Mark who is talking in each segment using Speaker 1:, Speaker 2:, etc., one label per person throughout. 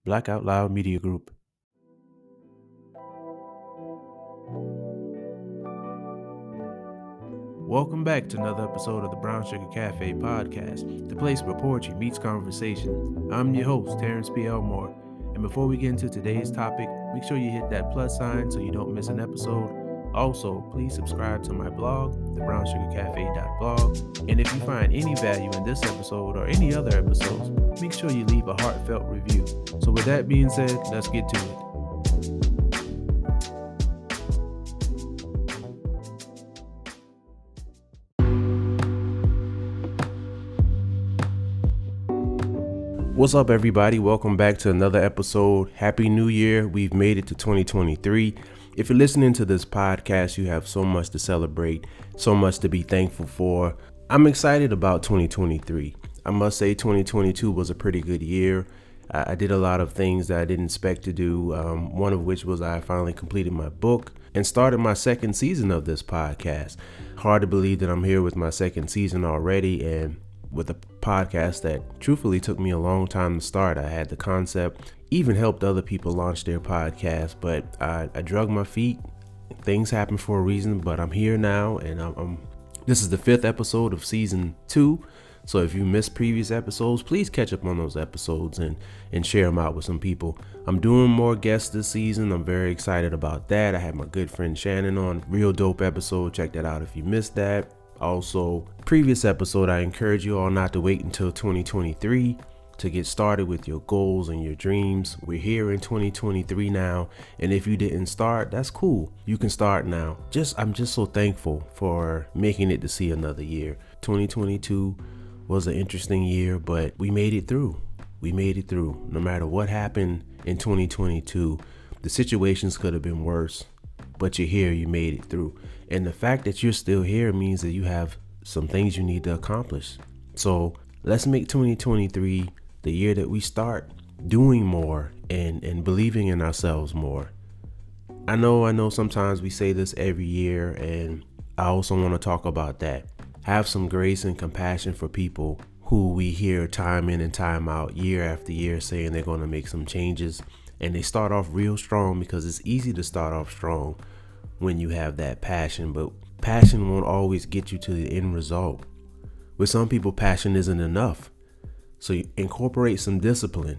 Speaker 1: Black Out Loud Media Group. Welcome back to another episode of the Brown Sugar Cafe podcast, the place where poetry meets conversation. I'm your host, Terrence P. Elmore, and before we get into today's topic, make sure you hit that plus sign so you don't miss an episode. Also, please subscribe to my blog, thebrownssugarcafe.blog, and if you find any value in this episode or any other episodes, make sure you leave a heartfelt review. So with that being said, let's get to it. What's up, everybody? Welcome back to another episode. Happy New Year. We've made it to 2023. If you're listening to this podcast, you have so much to celebrate, so much to be thankful for. I'm excited about 2023. I must say 2022 was a pretty good year. I did a lot of things that I didn't expect to do, one of which was I finally completed my book and started my second season of this podcast. Hard to believe that I'm here with my second season already, and with a podcast that truthfully took me a long time to start. I had the concept, even helped other people launch their podcast, but I drug my feet. Things happen for a reason, but I'm here now, and this is the 5th episode of season 2. So if you missed previous episodes, please catch up on those episodes and share them out with some people. I'm doing more guests this season. I'm very excited about that. I had my good friend Shannon on, real dope episode. Check that out if you missed that. Also, previous episode, I encourage you all not to wait until 2023 to get started with your goals and your dreams. We're here in 2023 now, and if you didn't start, that's cool. You can start now. I'm just so thankful for making it to see another year. 2022 was an interesting year, but we made it through. We made it through. No matter what happened in 2022, the situations could have been worse, but you're here, you made it through. And the fact that you're still here means that you have some things you need to accomplish. So let's make 2023 the year that we start doing more and believing in ourselves more. I know sometimes we say this every year, and I also want to talk about that. Have some grace and compassion for people who we hear time in and time out, year after year, saying they're going to make some changes. And they start off real strong, because it's easy to start off strong when you have that passion, but passion won't always get you to the end result. With some people, passion isn't enough. So you incorporate some discipline.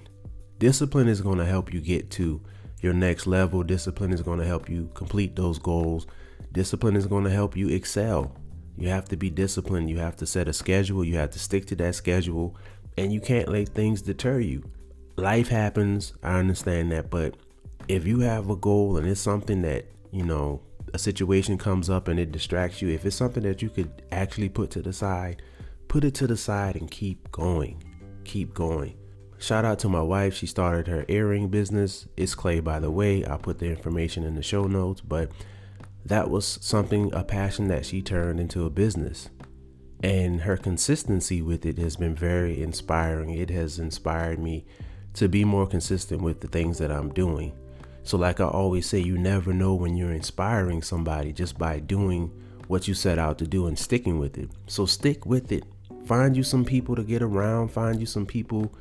Speaker 1: Discipline is going to help you get to your next level. Discipline is going to help you complete those goals. Discipline is going to help you excel. You have to be disciplined. You have to set a schedule. You have to stick to that schedule, and you can't let things deter you. Life happens. I understand that. But if you have a goal and it's something that, a situation comes up and it distracts you, if it's something that you could actually put to the side, put it to the side and keep going. Keep going. Shout out to my wife. She started her earring business. It's Clay, by the way. I'll put the information in the show notes. But that was a passion that she turned into a business. And her consistency with it has been very inspiring. It has inspired me to be more consistent with the things that I'm doing. So like I always say, you never know when you're inspiring somebody just by doing what you set out to do and sticking with it. So stick with it. Find you some people to get around. Find you some people,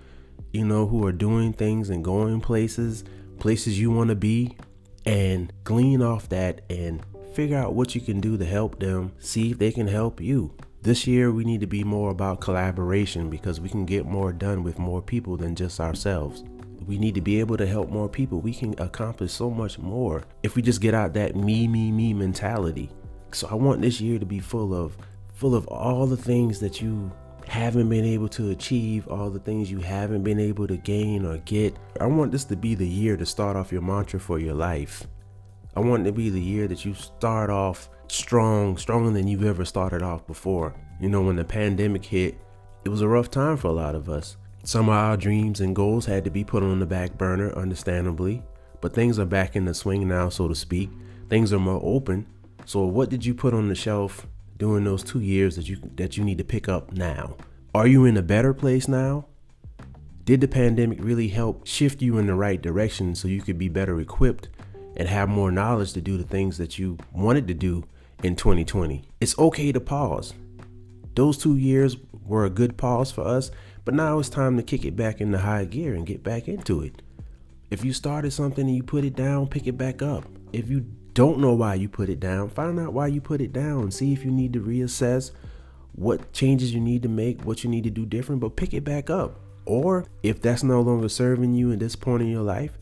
Speaker 1: who are doing things and going places you want to be, and glean off that and figure out what you can do to help them. See if they can help you. This year, we need to be more about collaboration, because we can get more done with more people than just ourselves. We need to be able to help more people. We can accomplish so much more if we just get out that me mentality. So I want this year to be full of all the things that you haven't been able to achieve, all the things you haven't been able to gain or get. I want this to be the year to start off your mantra for your life. I want it to be the year that you start off stronger than you've ever started off before. When the pandemic hit, it was a rough time for a lot of us. Some of our dreams and goals had to be put on the back burner, understandably, but things are back in the swing now, so to speak. Things are more open. So what did you put on the shelf during those 2 years that you need to pick up now? Are you in a better place now? Did the pandemic really help shift you in the right direction so you could be better equipped and have more knowledge to do the things that you wanted to do in 2020? It's okay to pause. Those 2 years were a good pause for us, but now it's time to kick it back into high gear and get back into it. If you started something and you put it down, pick it back up. If you don't know why you put it down, find out why you put it down. See if you need to reassess what changes you need to make, what you need to do different, but pick it back up. Or if that's no longer serving you at this point in your life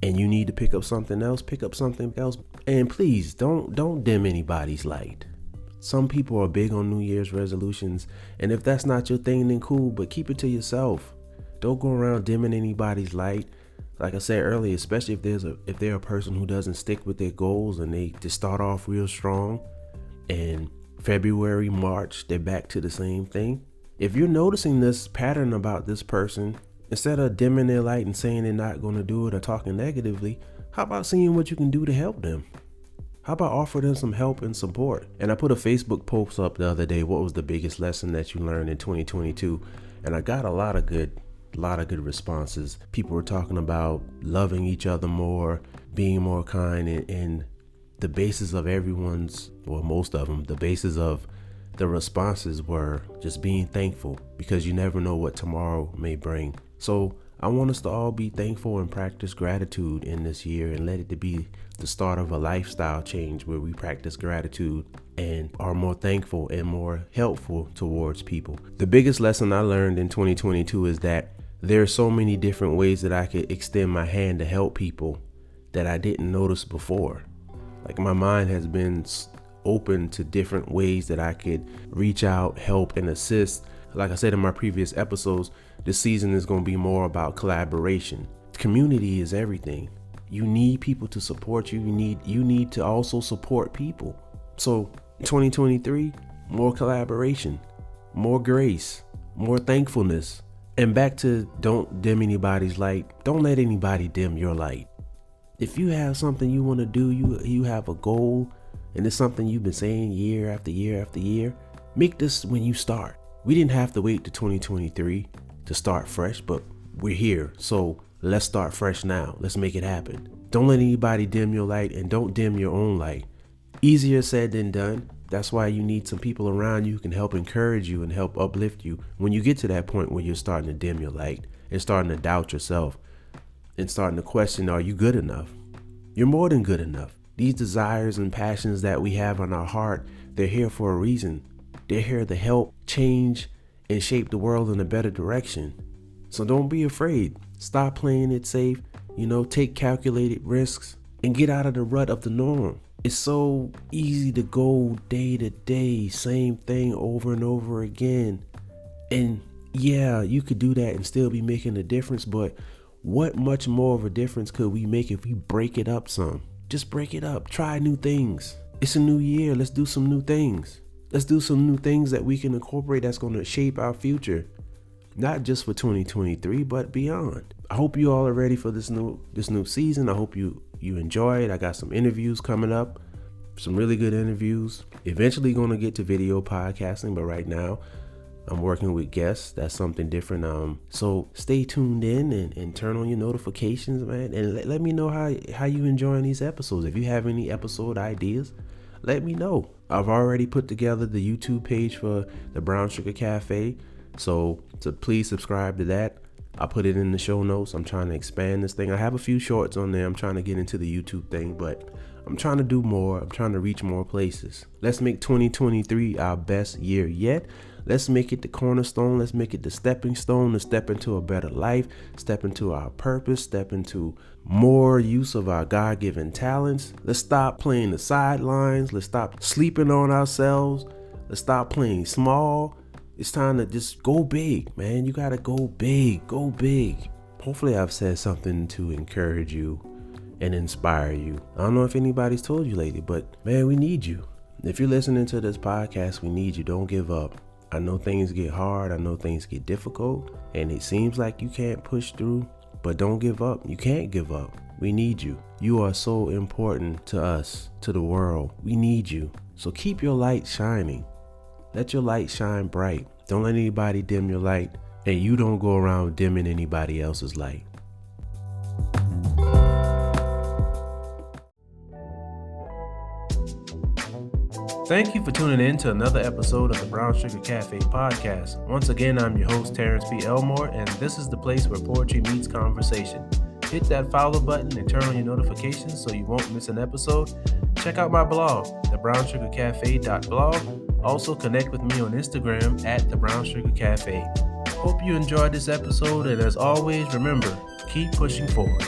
Speaker 1: and you need to pick up something else, pick up something else. And please don't dim anybody's light. Some people are big on New Year's resolutions, and if that's not your thing, then cool, but keep it to yourself. Don't go around dimming anybody's light. Like I said earlier, especially if they're a person who doesn't stick with their goals and they just start off real strong, and February, March, they're back to the same thing. If you're noticing this pattern about this person, instead of dimming their light and saying they're not going to do it or talking negatively, how about seeing what you can do to help them? How about offer them some help and support? And I put a Facebook post up the other day. What was the biggest lesson that you learned in 2022? And I got a lot of good responses. People were talking about loving each other more, being more kind, and the basis of everyone's, or most of them, the basis of the responses were just being thankful, because you never know what tomorrow may bring. So I want us to all be thankful and practice gratitude in this year, and let it to be the start of a lifestyle change where we practice gratitude and are more thankful and more helpful towards people. The biggest lesson I learned in 2022 is that there are so many different ways that I could extend my hand to help people that I didn't notice before. Like, my mind has been open to different ways that I could reach out, help, and assist. Like I said in my previous episodes, this season is going to be more about collaboration. Community is everything. You need people to support you. You need to also support people. So 2023, more collaboration, more grace, more thankfulness. And back to don't dim anybody's light. Don't let anybody dim your light. If you have something you want to do, you have a goal, and it's something you've been saying year after year after year, make this when you start. We didn't have to wait to 2023 to start fresh, but we're here. So let's start fresh now. Let's make it happen. Don't let anybody dim your light, and don't dim your own light. Easier said than done. That's why you need some people around you who can help encourage you and help uplift you when you get to that point where you're starting to dim your light and starting to doubt yourself and starting to question, are you good enough? You're more than good enough. These desires and passions that we have on our heart, they're here for a reason. They're here to help change and shape the world in a better direction. So don't be afraid. Stop playing it safe. Take calculated risks and get out of the rut of the norm. It's so easy to go day to day, same thing over and over again. And yeah, you could do that and still be making a difference, but what much more of a difference could we make if we break it up some? Just break it up. Try new things. It's a new year. Let's do some new things. Let's do some new things that we can incorporate that's going to shape our future. Not just for 2023, but beyond. I hope you all are ready for this new season. I hope you enjoy it. I got some interviews coming up, some really good interviews. Eventually going to get to video podcasting, but right now I'm working with guests. That's something different. So stay tuned in and turn on your notifications, man. And let me know how you enjoying these episodes. If you have any episode ideas, let me know. I've already put together the YouTube page for the Brown Sugar Cafe. So please subscribe to that. I'll put it in the show notes. I'm trying to expand this thing. I have a few shorts on there. I'm trying to get into the YouTube thing, but I'm trying to do more. I'm trying to reach more places. Let's make 2023 our best year yet. Let's make it the cornerstone. Let's make it the stepping stone to step into a better life, step into our purpose, step into more use of our God-given talents. Let's stop playing the sidelines. Let's stop sleeping on ourselves. Let's stop playing small. It's time to just go big, man. You got to go big. Go big. Hopefully I've said something to encourage you and inspire you. I don't know if anybody's told you lately, but man, we need you. If you're listening to this podcast, we need you. Don't give up. I know things get hard. I know things get difficult, and it seems like you can't push through, but don't give up. You can't give up. We need you. You are so important to us, to the world. We need you. So keep your light shining. Let your light shine bright. Don't let anybody dim your light, and you don't go around dimming anybody else's light. Thank you for tuning in to another episode of the Brown Sugar Cafe podcast. Once again, I'm your host, Terrence P. Elmore, and this is the place where poetry meets conversation. hit that follow button and turn on your notifications so you won't miss an episode. Check out my blog, thebrownsugarcafe.blog. Also connect with me on Instagram at thebrownsugarcafe. Hope you enjoyed this episode, and as always, remember, keep pushing forward.